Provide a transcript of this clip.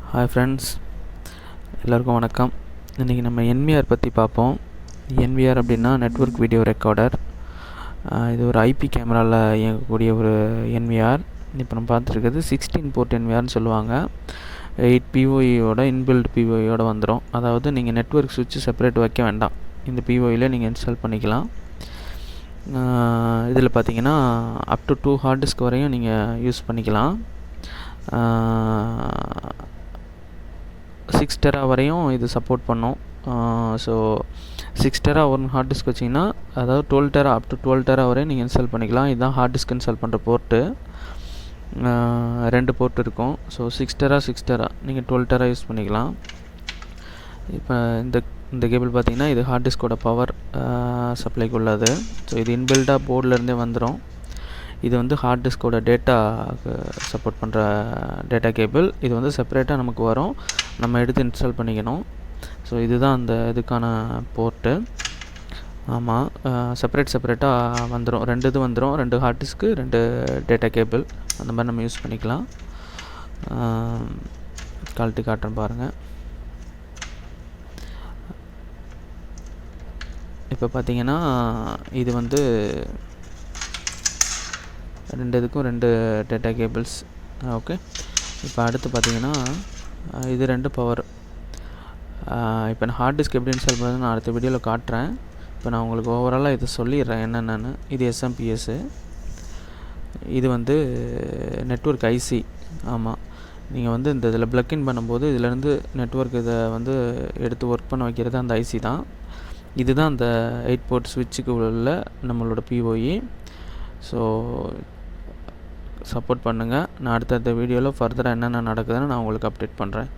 Hi friends, எல்லாருக்கும் வணக்கம். இன்றைக்கி நம்ம NVR பற்றி பார்ப்போம். NVR அப்படின்னா நெட்வொர்க் வீடியோ ரெக்கார்டர். இது ஒரு IP கேமராவில் இயங்கக்கூடிய ஒரு NVR. இப்போ நம்ம பார்த்துருக்கிறது 16 போர்ட் NVRனு சொல்லுவாங்க. 8 POEயோட இன்பில்ட் POEயோட வந்துடும். அதாவது நீங்கள் நெட்வொர்க் சுவிட்ச் செப்பரேட் வைக்க வேண்டாம், இந்த POEயில் நீங்கள் இன்ஸ்டால் பண்ணிக்கலாம். இதில் பார்த்தீங்கன்னா அப் டு 2 ஹார்ட் டிஸ்க் வரையும் நீங்கள் யூஸ் பண்ணிக்கலாம். 6 டெரா வரையும் இது சப்போர்ட் பண்ணும். ஸோ 6 டெரா ஒரு ஹார்ட் டிஸ்க் வச்சிங்கன்னா, அதாவது 12 டெரா அப் டு 12 டெரா வரையும் நீங்கள் இன்ஸ்டால் பண்ணிக்கலாம். இதுதான் ஹார்ட் டிஸ்க் இன்ஸ்டால் பண்ணுற போர்ட்டு. 2 போர்ட் இருக்கும். ஸோ 6 டெரா நீங்கள் 12 டெரா யூஸ் பண்ணிக்கலாம். இப்போ இந்த கேபிள் பார்த்தீங்கன்னா இது ஹார்ட் டிஸ்கோட பவர் சப்ளைக்கு உள்ளது. ஸோ இது இன்பில்டாக போர்ட்லேருந்தே வந்துடும். இது வந்து ஹார்ட் டிஸ்கோட டேட்டாவுக்கு சப்போர்ட் பண்ணுற டேட்டா கேபிள். இது வந்து செப்பரேட்டாக நமக்கு வரும், நம்ம எடுத்து இன்ஸ்டால் பண்ணிக்கணும். ஸோ இதுதான் அந்த இதுக்கான போர்ட்டு. ஆமாம், செப்பரேட்டாக வந்துடும். 2 இது வந்துடும், 2 ஹார்ட் டிஸ்க்கு, 2 டேட்டா கேபிள். அந்த மாதிரி நம்ம யூஸ் பண்ணிக்கலாம். கழட்டி காட்டுறேன் பாருங்கள். இப்போ பார்த்தீங்கன்னா இது வந்து 2 இதுக்கும் 2 டேட்டா கேபிள்ஸ். ஓகே, இப்போ அடுத்து பார்த்தீங்கன்னா இது 2 பவர். இப்போ நான் ஹார்ட் டிஸ்க் எப்படி இன்ஸ்டால் பண்ணுறது நான் அடுத்த வீடியோவில் காட்டுறேன். இப்போ நான் உங்களுக்கு ஓவராலாக இதை சொல்லிடுறேன் என்னென்னு. இது SMPS, இது வந்து நெட்வொர்க் IC. ஆமாம், நீங்கள் வந்து இந்த இதில் ப்ளக்இன் பண்ணும்போது இதிலேருந்து நெட்வொர்க் இதை வந்து எடுத்து ஒர்க் பண்ண வைக்கிறது அந்த IC தான். இதுதான் அந்த 8 போர்ட் ஸ்விட்சுக்கு உள்ள நம்மளோட POE. ஸோ சப்போர்ட் பண்ணுங்கள். நான் அடுத்த வீடியோவில் ஃபர்தராக என்னென்ன நடக்குதுன்னு நான் உங்களுக்கு அப்டேட் பண்ணுறேன்.